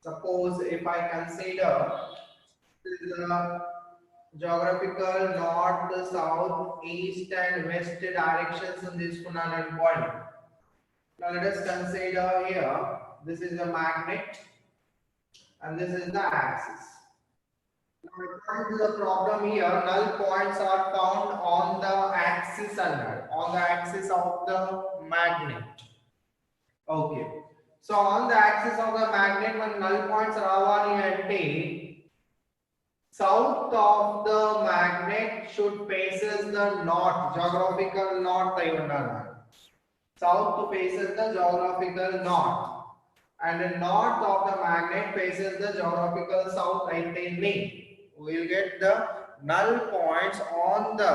Suppose if I consider this is a geographical north, south, east and west directions in this Kunanan point. Now let us consider here, this is a magnet and this is the axis. Now according to the problem here, null points are found on the axis on the axis of the magnet. Okay. So on the axis of the magnet, when null points are south of the magnet should faces the north, geographical north. South faces the geographical north, and the north of the magnet faces the geographical south. We will get the null points on the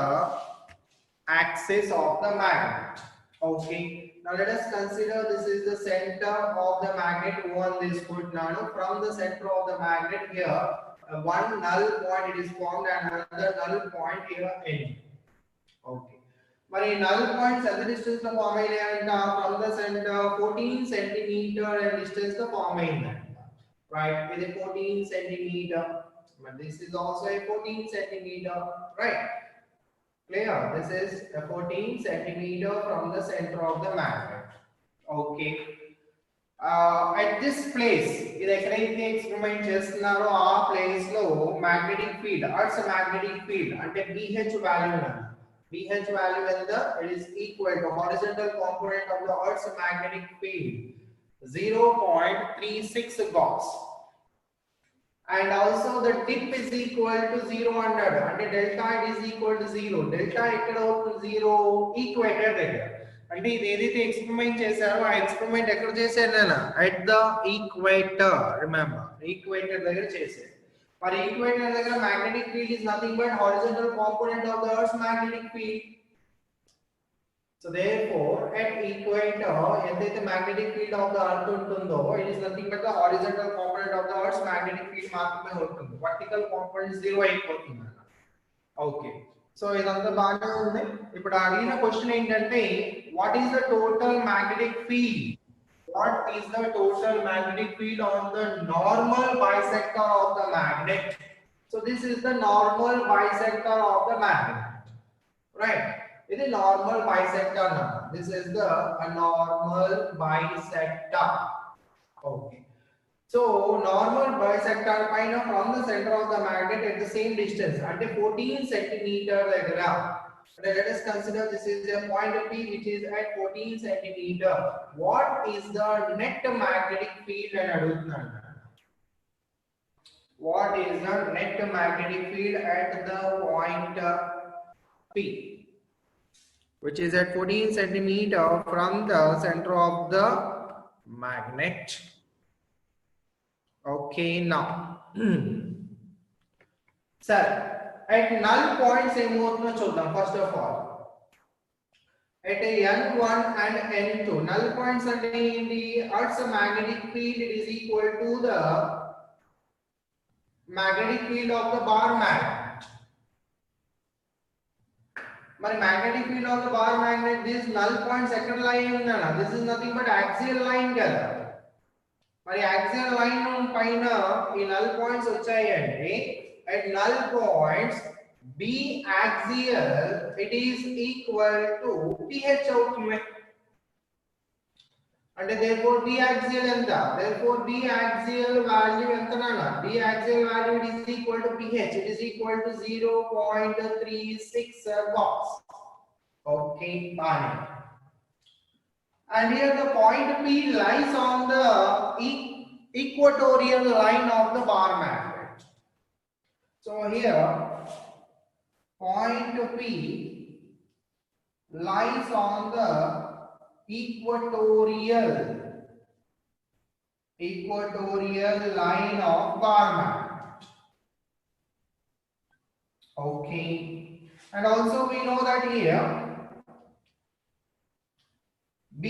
axis of the magnet. Okay. Now let us consider this is the center of the magnet on this foot. Now from the center of the magnet here, one null point it is formed and another null point here end. Okay. మరి null points ఎంత distance లో form అయినాయంట from the center 14 centimeter and distance లో form అయిందంట. Right, ఇది 14 centimeter, but this is also a 14 centimeter, right? Clear? This is a 14 centimeter from the center of the magnet. Okay. At this place, ఇది ఎక్కడైతే experiment చేస్తున్నారో ఆ place లో magnetic field, earth's magnetic field అంటే BH value BH value ఎంత, it is equal to horizontal component of the earth's magnetic field 0.36 Gauss, and also the tip is equal to 0 అన్నాడు అంటే delta it is equal to 0. delta ఎక్కడ అవుతుంది 0, equator దగ్గర. అంటే ఇది ఏదైతే ఎక్స్పెరిమెంట్ చేశారో ఆ ఎక్స్పెరిమెంట్ ఎక్కడ చేశారు నాన్న, at the equator. remember equator దగ్గర చేశారు. For equator దగ్గర magnetic field is nothing but horizontal component of the earth's magnetic field. So therefore at equator ఎంతైతే magnetic field of the earth ఉంటుందో it is nothing but the horizontal component of the earth's magnetic field మాత్రమే ఉంటుంది. vertical component 0 అయిపోతుంది. Okay, so ఇదంతా బాగానే ఉంది. ఇప్పుడు అడిగిన క్వశ్చన్ ఏంటంటే what is the total magnetic field? What is the total magnetic field on the normal bisector of the magnet? So this is the normal bisector of the magnet, right? It is normal bisector now. This is the normal bisector. Okay. So normal bisector paina from the center of the magnet at the same distance at 14 centimeter దగ్గర. Let us consider this is a point P which is at 14 centimeter. What is the net magnetic field అని అడుగుతున్నాను. What is the net magnetic field at the point P which is at 14 centimeter from the center of the magnet? Okay, now sir, at null points ఏమవుతుందో చూద్దాం. First of all at n1 and n2 null points అంటే ఏంటి, earth's magnetic field is equal to the magnetic field of the bar magnet. మరి magnetic field of the bar magnet, these null points ఎక్కడ లై ఉందన్న, this is nothing but axial line కదా. మరి axial line పైన ఈ null points వచ్చాయి అంటే at null points B axial it is equal to PH అవుతుంది. అంటే therefore B axial ఎంత, therefore B axial value ఎంత నాన్న, B axial value it is equal to PH, it is equal to 0.36 Gauss. Okay, fine. And here the point P lies on the equatorial line of the bar magnet. So here point P lies on the equatorial line of bar magnet. Okay, and also we know that here B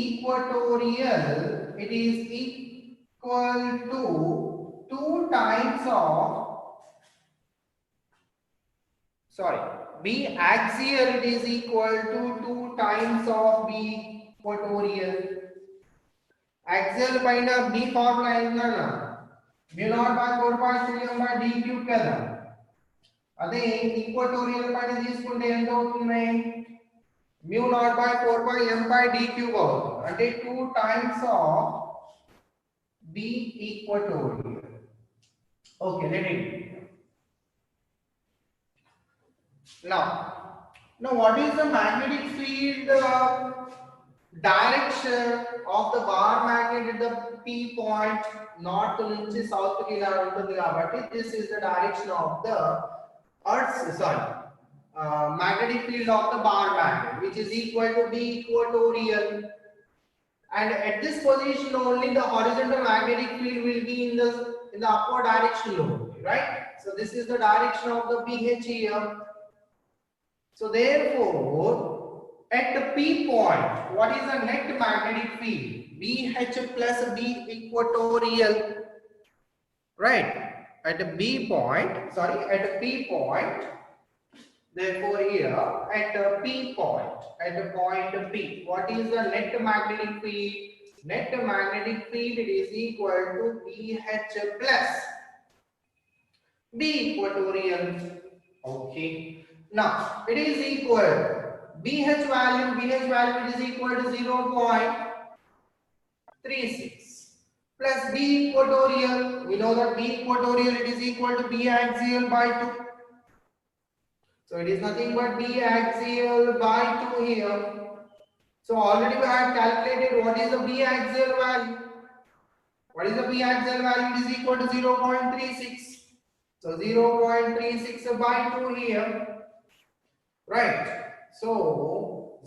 equatorial it is equal to 2 times of B axial it is equal to 2 times of B equatorial. Axial paina B formula ఏంటన్నా, mu naught by 4.3m by d cube కదా. అదే equatorial పైన తీసుకుంటే ఎంత అవుతుంది? mu naught by 4 by m by d cube అవుతుంది. అంటే 2 times of b equatorial. Okay, let it be. Now what is the magnetic field direction of the bar magnet at the p point? North నుంచి south కి ఇలా ఉంటుంది కాబట్టి this is the direction of the magnetic field of the bar magnet, which is equal to b equatorial, and at this position only the horizontal magnetic field will be in the upward direction only, right? So this is the direction of the BH here. So therefore at the p point, what is the net magnetic field? BH plus b equatorial, right? At the b point, at the p point. Therefore here at the p point, at the point p, what is the net magnetic field? Net magnetic field is equal to BH plus b equatorial. Okay. Now it is equal BH value is equal to 0.36 plus b equatorial. We know that b equatorial it is equal to b axial by 2. So it is nothing but b axial by 2 here. So already we have calculated what is the b axial value. What is the b axial value? It is equal to 0.36. So 0.36 by 2 here. Right. So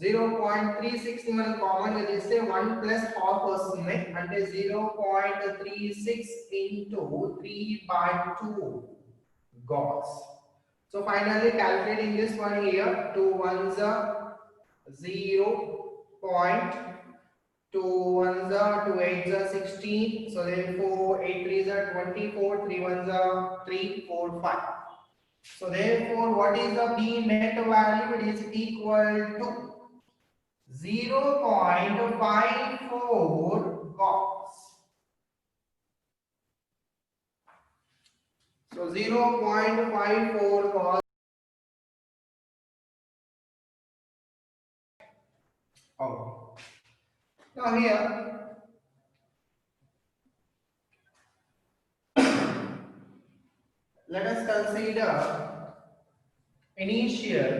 0.36 మనం common గా చేస్తే 1 plus half వస్తుంది అంటే 0.36 into 3/2 Gauss. So finally calculating this one here, 2 ones are 0.2 ones are 2 8s are 16. So therefore 8 3s are 24, 3 ones are 3, 4, 5. So therefore what is the B net value? It is equal to 0.54 Gauss. So 0.54 Gauss. Okay. Now here let us consider initial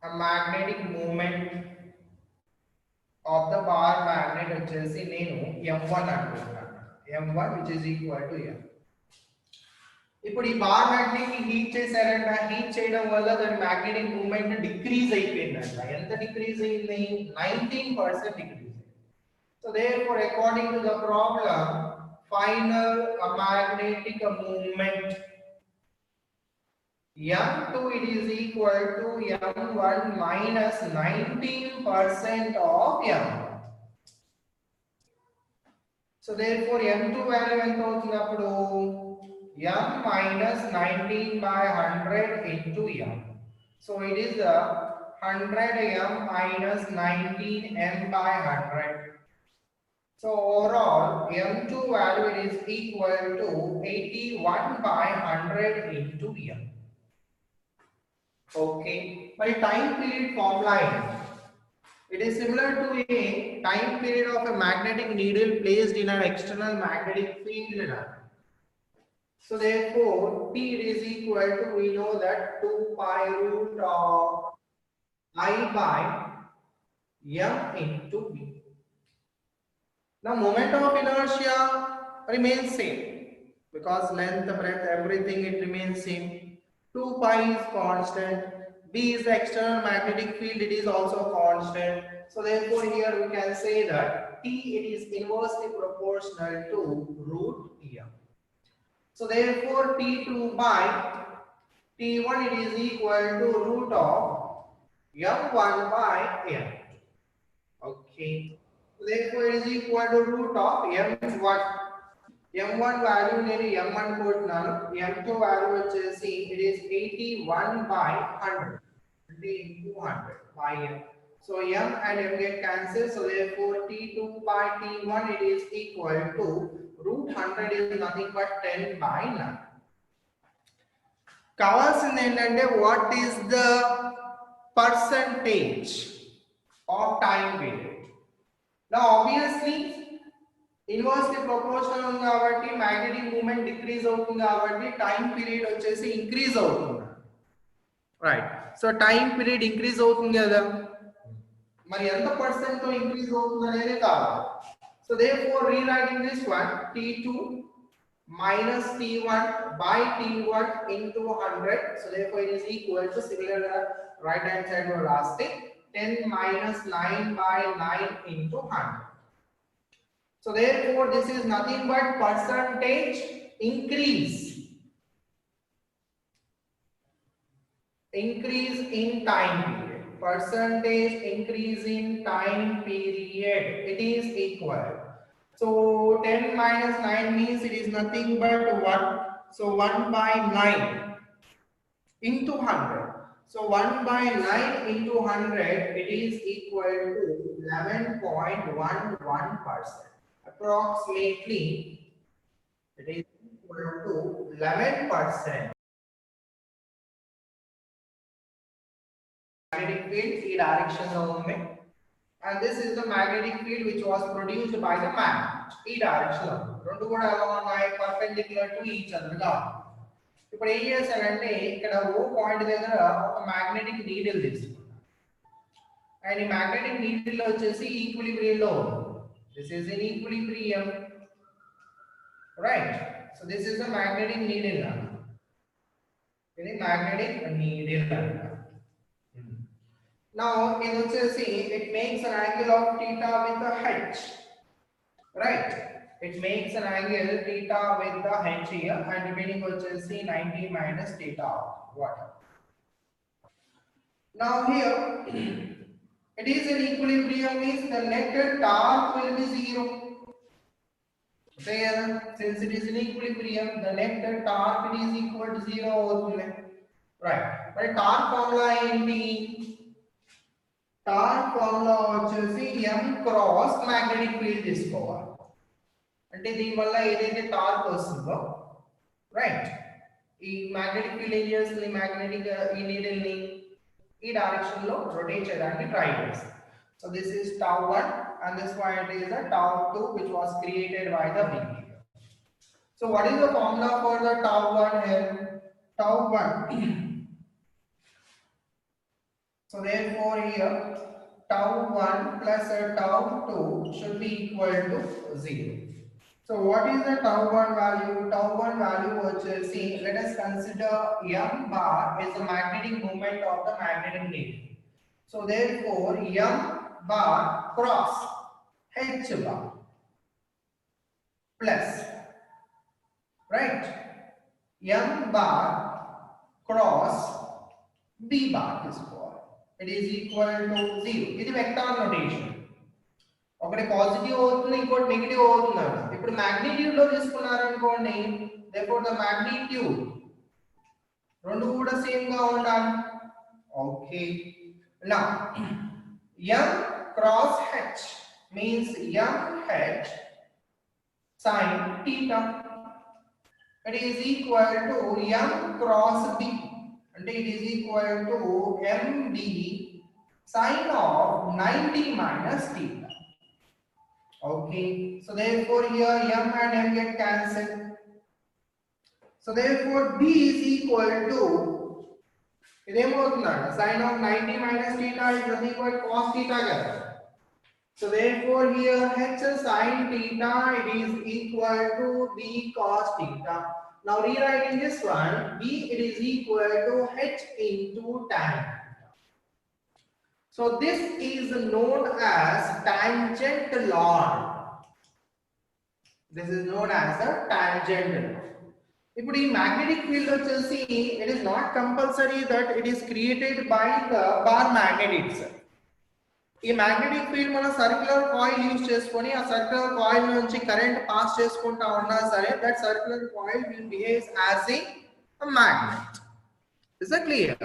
a magnetic moment of the bar magnet వచ్చేసి నేను m1 అనుకుంటాను. m1 which is equal to m. ఇప్పుడు ఈ bar magnet ని heat చేశారంట. Heat చేయడం వల్ల దాని మ్యాగ్నెటిక్ మూమెంట్ డిక్రీజ్ అయిపోయిందంట. ఎంత డిక్రీజ్ అయింది? 19% decrease. So therefore according to the problem, final magnetic moment m2 it is equal to m1 minus 19% of m1. So therefore m2 value ఎంత అవుతుంది అప్పుడు? m minus 19 by 100 into m. So it is 100 m minus 19 m by 100. So overall m2 value is equal to 81 by 100 into m. Okay, but time period formula, it is similar to a time period of a magnetic needle placed in an external magnetic field. So therefore T is equal to, we know that 2 pi root of I by m into b. Now moment of inertia remains same because length, breadth, everything it remains same. 2 pi is constant. B is the external magnetic field, it is also constant. So therefore here we can say that T it is inversely proportional to root m. So therefore T2 by T1 it is equal to root of m1 by m. Okay. So therefore it is equal to root of m1. m1 value నేను m అనుకుంటున్నాను. m2 value వచ్చేసి it is 81 by 100. 100 by m. So m and m get cancelled. So therefore T2 by T1 it is equal to root 100 is nothing but 10 by 9. కావాల్సింది ఏంటంటే what is the percentage of time period. Now obviously inversely proportional ఉంది కాబట్టి magnetic moment decrease అవుతుంది కాబట్టి time period వచ్చేసి increase అవుతుంది. Right. So time period increase అవుతుంది కదా, మరి ఎంత పర్సెంట్ తో ఇంక్రీజ్ అవుతుంది అనేది కావాలి. So therefore rewriting this one t2 minus t1 by t1 into 100. So therefore it is equal to, similar right hand side will last 10 minus 9 by 9 into 100. So therefore this is nothing but percentage increase in time period. Percentage increase in time period, it is equal. So 10 minus 9 means it is nothing but 1. So 1 by 9 into 100. So 1 by 9 into 100 it is equal to 11.11%. Approximately it is equal to 11%. Magnetic field ఈ direction లో ఉంది, and this is the magnetic field which was produced by the magnet ఈ direction లో. రెండు కూడా ఎలా ఉన్నాయి, perpendicular to each other గా. ఇప్పుడు ఏం చేశానంటే ఇక్కడ O పాయింట్ దగ్గర ఒక మ్యాగ్నెటిక్ నీడిల్ తీసుకున్నాను, అండ్ ఈ మ్యాగ్నెటిక్ నీడిల్ వచ్చేసి ఈక్విలిబ్రియం లో ఉంది. This is in equilibrium, right? So this is the magnetic needle. This is magnetic needle. Now in it makes an angle of theta with the h, right? It makes an angle theta with the h here, and remaining is 90 minus theta. What? Now here it is in equilibrium means the net torque will be 0. There, since it is in equilibrium, the net torque is equal to 0. Right. But torque formula ఏంటి? Torque formula వచ్చేసి m cross magnetic field తీసుకోవాలి. అంటే దీని వల్ల ఏదైతే torque వస్తుందో, right, ఈ magnetic field ఏం చేస్తుంది, మ్యాగ్నెటిక్ ఈ నీడిల్ ని ఈ డైరెక్షన్ లో రొటేట్ చేయడానికి ట్రై చేస్తుంది. So this is tau 1 and this point is the tau 2 which was created by the behavior. So what is the formula for the tau 1 here? Tau 1 so therefore here tau 1 plus tau 2 should be equal to 0. So what is the tau 1 value? Tau 1 value is, see, let us consider m bar is the magnetic moment of the magnetic needle. So therefore m bar cross h bar plus, right, m bar cross b bar is equal. It is equal to 0. It is vector notation. ఒకటి positive అవుతుంది, ఇంకోటి negative అవుతుంది. ఇప్పుడు magnitude లో తీసుకున్నారు అనుకోండి, therefore the magnitude రెండు కూడా సేమ్ గా ఉండాలి. Okay, now m cross h means m h sin theta, it is equal to m cross b, and it is equal to mb sin of 90 minus theta. Okay, so therefore here m and m get cancelled. So therefore b is equal to sin of 90 minus theta is nothing but cos theta. So therefore here h sin theta it is equal to b cos theta. Now rewriting this one, b it is equal to h into tan. So this is known as tangent law. This is known as a tangent law. ఇప్పుడు ఈ magnetic field వచ్చేసి it is not compulsory that it is created by the bar magnet itself. ఈ magnetic field మనం circular coil use చేసుకొని ఆ circular coil నుంచి current pass చేసుకుంటా ఉన్నా సరే, that circular coil will behave as a magnet. Is that clear?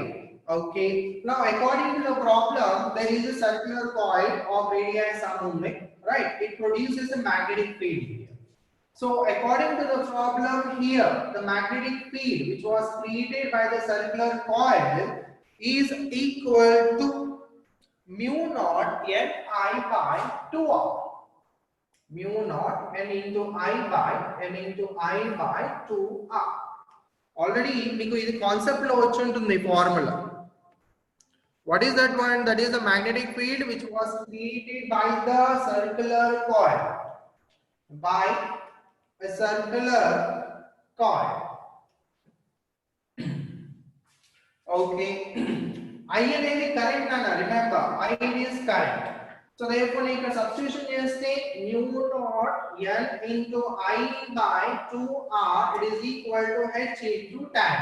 Okay. Now, according to the problem, there is a circular coil of radius some ohmic, right? It produces a magnetic field here. So, according to the problem here, the magnetic field which was created by the circular coil is equal to mu naught N I by 2R. Mu naught N into I by 2R. Already, మీకు ఇది concept లో వచ్చి ఉంటుంది formula. What is that one? That is the magnetic field which was created by the circular coil. By a circular coil. Okay. I అనేది current nana. Remember, I is current. So therefore, ఇక్కడ substitution చేస్తే mu naught N into I by 2R, it is equal to H into tan.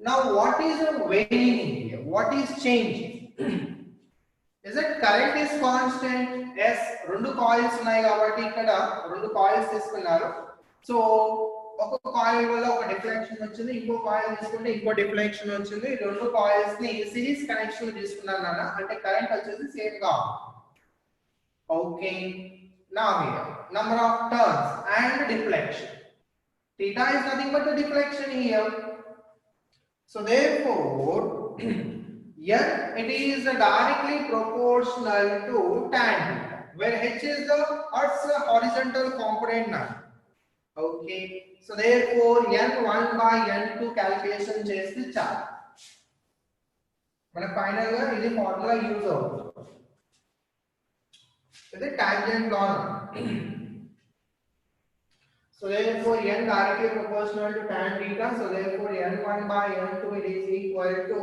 Now, what is the varying here? What is changing? Is it current is constant? Yes, రెండు coils ఉన్నాయి కాబట్టి ఇక్కడ రెండు coils తీసుకున్నారు. So ఒక coil వల్ల ఒక deflection వచ్చింది, ఇంకో కాయిల్ తీసుకుంటే ఇంకో డిఫ్లెక్షన్ వచ్చింది. రెండు కాయిల్స్ ని సిరీస్ కనెక్షన్ తీసుకున్నాను నాన్న, అంటే కరెంట్ వచ్చేసి సేమ్ గా ఉంది. Okay. Now here number of turns and deflection. Theta is nothing but the deflection here. So therefore, N it is directly proportional to tan theta, where H is the Earth's horizontal component now. Okay. So therefore, N1 by N2 calculation chesti chalu. Mana final ga idi formula use avutundi. Idi tangent law. So therefore, N directly proportional to tan theta. So therefore, N1 by N2 it is equal to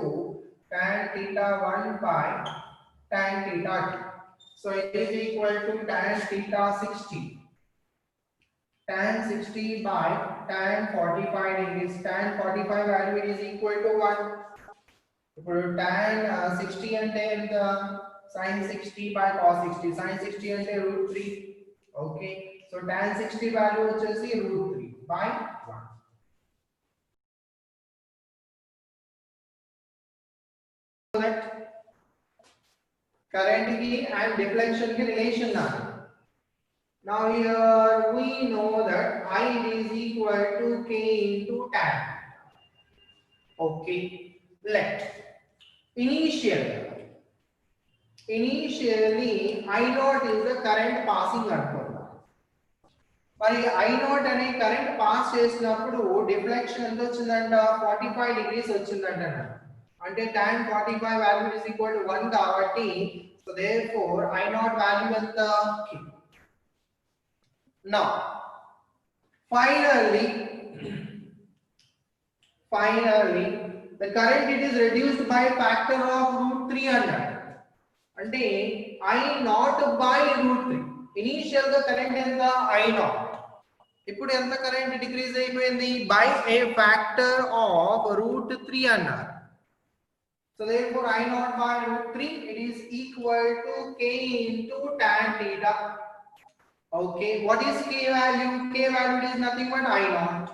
tan theta 1 by tan theta 2. So it is equal to tan theta 60. Tan 60 by tan 45 degrees. Tan 45 value it is equal to 1. ఇప్పుడు tan 60 అంటే ఎంత? Sin 60 by cos 60. Sin 60 అంటే √3. Okay. So tan 60 value వచ్చేసి √3 by 1. So that current ki and deflection ki relation na. Now here we know that I is equal to K into tan. Okay. Let initially I naught is the current passing అనుకుందాం. మరి I naught అనే current pass చేసినప్పుడు deflection ఎంత వచ్చిందంట? 45 degrees వచ్చిందంట. అంటే tan 45 value is equal to 1 కాబట్టి so therefore I naught value ఎంత? K. Now finally the current it is reduced by factor of √3 అన్నాడు. అంటే I naught by √3. ఇనిషియల్ గా కరెంట్ ఎంత? I naught. ఇప్పుడు ఎంత కరెంట్ డిక్రీజ్ అయిపోయింది? బై ఏ ఫ్యాక్టర్ ఆఫ్ √3 అన్నారు. So therefore I naught by √3 it is equal to K into tan theta. Okay, what is K value? K value is nothing but I naught.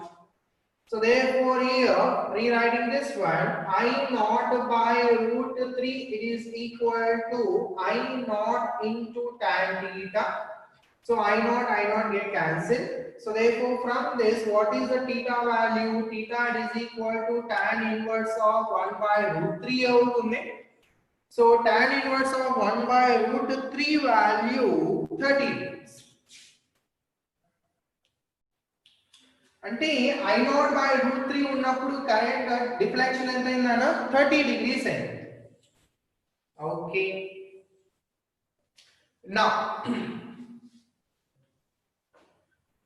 So therefore here rewriting this one, I naught by √3 it is equal to I naught into tan theta. So I naught get cancelled. So therefore from this what is the theta value? Theta is equal to tan inverse of 1 by √3 avutundi. So tan inverse of 1 by √3 value 30 degrees. అంటే I naught by √3 ఉన్నప్పుడు current deflection ఎంత అయిందన్న? 30 degrees అయింది. Okay. నా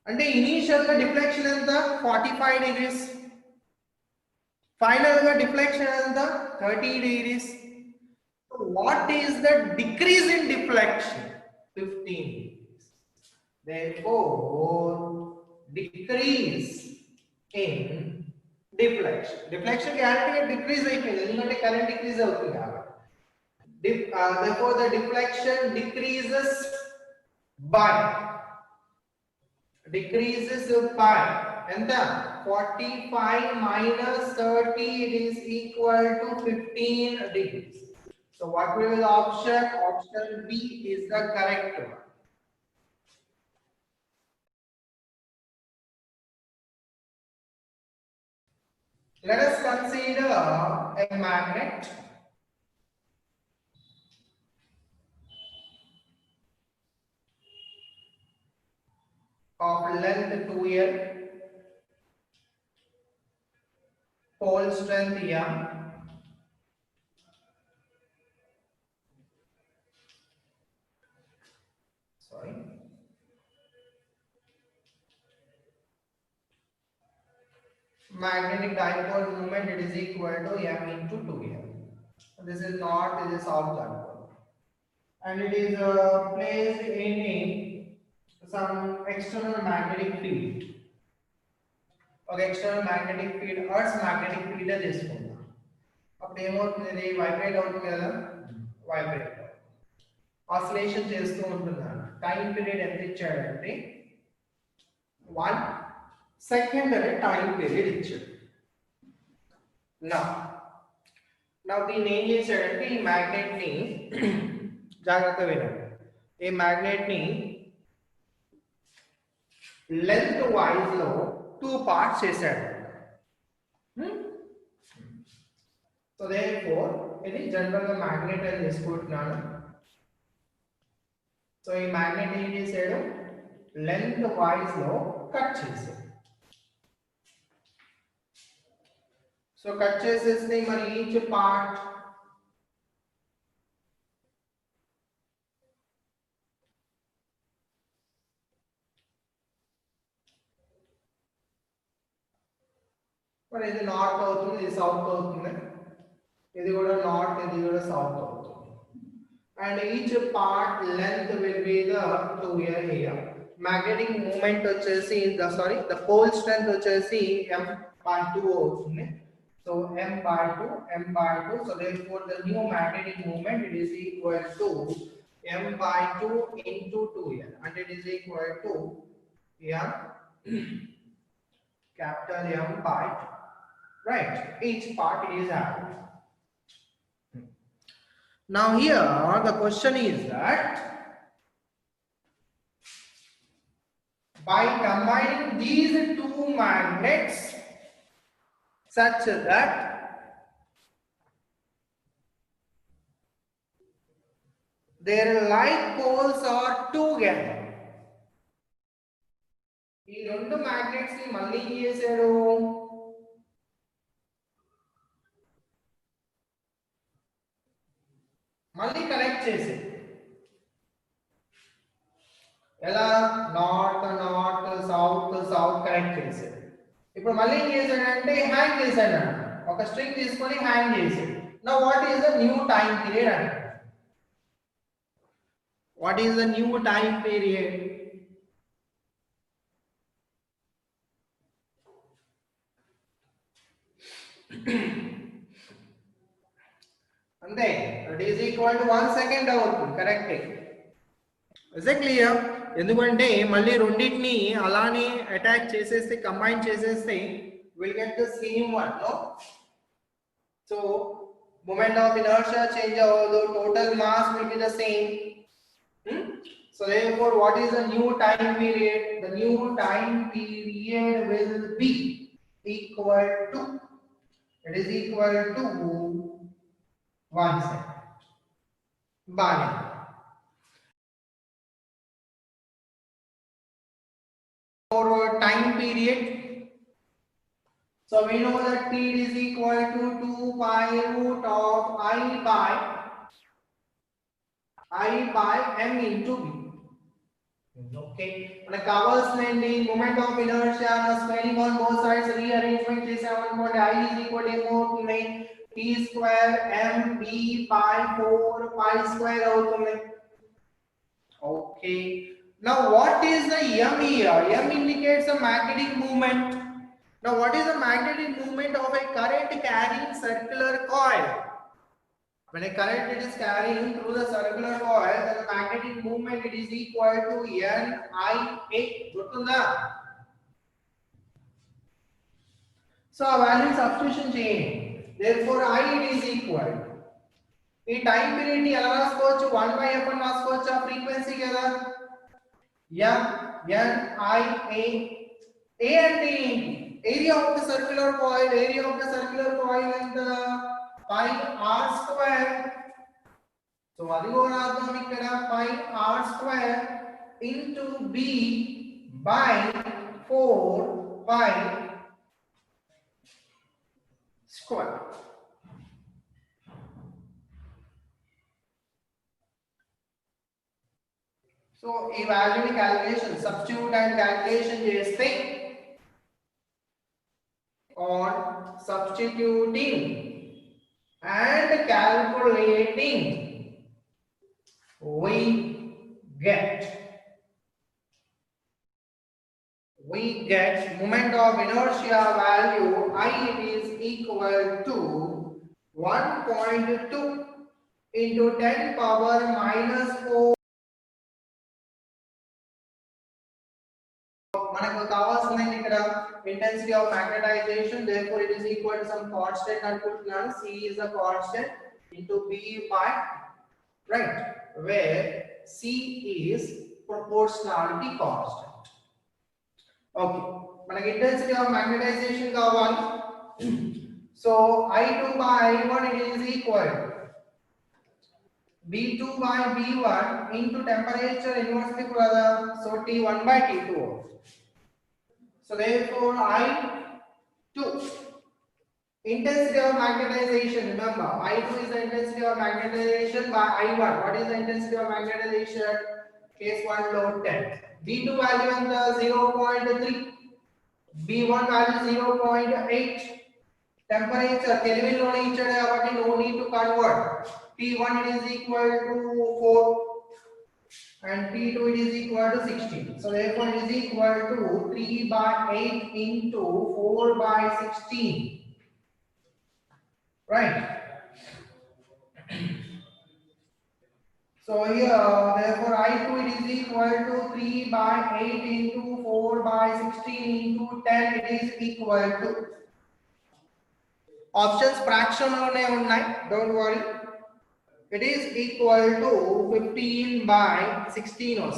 అంటే initial గా deflection ఎంత? 45 degrees. Final గా డిఫ్లెక్షన్ ఎంత? 30 degrees. What is the decrease in deflection? 15 degrees. Therefore decrease in deflection. Deflection guarantee decrease అయిపోయింది ఎందుకంటే కరెంట్ డిక్రీజ్ అవుతుంది కాబట్టి. Therefore the deflection decreases by enta 45 minus 30 it is equal to 15 degrees. So what will be the option? Option B is the correct one. Let us consider a magnet of length 2L, pole strength M, sorry, magnetic dipole moment it is equal to M into 2L. This is north, this is south dipole, and it is placed in some external magnetic field. Okay, external magnetic field, Earth's magnetic field తీసుకుందాం. అప్పుడు ఏమవుతుంది? Vibrate అవుతుంది కదా, vibrate oscillation చేస్తూ ఉంటున్నాను. Time period ఎంత ఇచ్చాడంటే 1 second అనే టైం పీరియడ్ ఇచ్చాడు. నా దీన్ని ఏం చేశాడంటే ఈ మ్యాగ్నెట్ ని జాగ్రత్త వినండి, ఈ మ్యాగ్నెట్ ని లెంత్ వైజ్ లో 2 పార్ట్స్ చేశాడు. సో దేర్ఫోర్ ఇది జనరల్ గా మ్యాగ్నెట్ అని తీసుకుంటున్నాను. సో ఈ మ్యాగ్నెట్ ఏం చేశాడు? లెంత్ వైజ్ లో కట్ చేశాడు. సో కట్ చేసేస్తే మరి ఈచ్ పార్ట్ మరి ఇది నార్త్ అవుతుంది, ఇది సౌత్ అవుతుంది, ఇది కూడా నార్త్, ఇది కూడా సౌత్ అవుతుంది. And each part length will be the 2L here. Magnetic moment వచ్చేసి ద పోల్ స్ట్రెంత్ వచ్చేసి m/2 అవుతుంది. So m/2. So therefore the new magnetic moment it is equal to m/2 into 2L, and it is equal to M capital M/2. Right, each part is having. Now here the question is that by combining these two magnets such that their like poles are together. ఈ రెండు magnets ని మళ్ళీ ఏం చేశాడు? మళ్ళీ connect చేశాడు. ఎలా? North north, south south connect చేశాడు. ఇప్పుడు మళ్ళీ ఏం చేశాడంటే హ్యాంగ్ చేశాడు. ఒక స్ట్రింగ్ తీసుకొని హ్యాంగ్ చేశాడు. Now what is the new time period అంటే? What is the new time period? అంతే, it is equal to 1 second అవుతుంది. Correct, is it clear? ఎందుకంటే మళ్ళీ రెండింటిని అలానే అటాక్ చేసేస్తే, కంబైన్ చేసేస్తే will get the same one. No, so moment of inertia change అవ్వదు, total mass will be the same. So therefore what is the new time period? The new time period will be equal to, it is equal to 1 second. Bye. For time period, so we know that t is equal to 2 pi root of I by m into v. Okay, మన కావాల్సినది moment of inertia spelling on both sides rearrangement చేసామనుకోండి, I is equal to ఏమవుతుంది? t square m v by 4 pi square అవుతుంది. Okay, now what is the m here? M indicates a magnetic movement. Now what is the magnetic movement of a current carrying circular coil? When a current it is carrying through the circular coil, then the magnetic movement it is equal to NIA. గుర్తుందా? So ఆ value substitution చేయండి. therefore I it is equal ఈ time period ని ఎలా రాసుకోవచ్చు 1/f అని రాసుకోవచ్చు ఆ ఫ్రీక్వెన్సీ కదా m n I a అంటే ఏంటి area of the circular coil ఎంత pi r స్క్వేర్ సో అది కూడా రాద్దాం ఇక్కడ pi r square into b by 4 pi square. So ఈ వాల్యూ ని క్యాలిక్యులేషన్ సబ్స్టిట్యూట్ అండ్ క్యాలిక్యులేషన్ చేస్తే on substituting and calculating we get moment of inertia value I is equal to 1.2 into 10 power minus 4 మనకు కావాల్సింది ఇక్కడ intensity of magnetization, therefore it is equal to some constant అనుకుంటున్నాను c is a constant into b by right where c is proportionality constant. Okay, మనకి intensity of magnetization కావాలి. So I2 by I1 it is equal B2 by B1 into temperature inversely brother, so T1 by T2. So therefore I2 intensity of magnetization, remember I2 is the intensity of magnetization by I1. What is the intensity of magnetization? Case 1 load 10. B2 value is 0.3, B1 value 0.8. Temperature Kelvin lo ichade kabatti no need to convert. T1 it is equal to 4 and T2 it is equal to 16. So therefore it is equal to 3 by 8 into 4 by 16. Right. So here therefore I2 it is equal to 3 by 8 into 4 by 16 into 10 it is equal to options fraction lone unnai, don't worry. It is equal to 15 by 16 or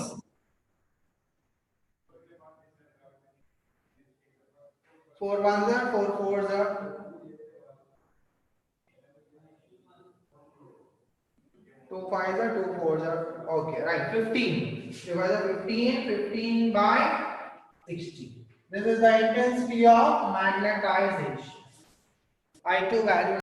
4 1s are 4 4s are 2 5s are 2 4s are okay right 15 divided 15 by 60. This is the intensity of magnetization. I2 value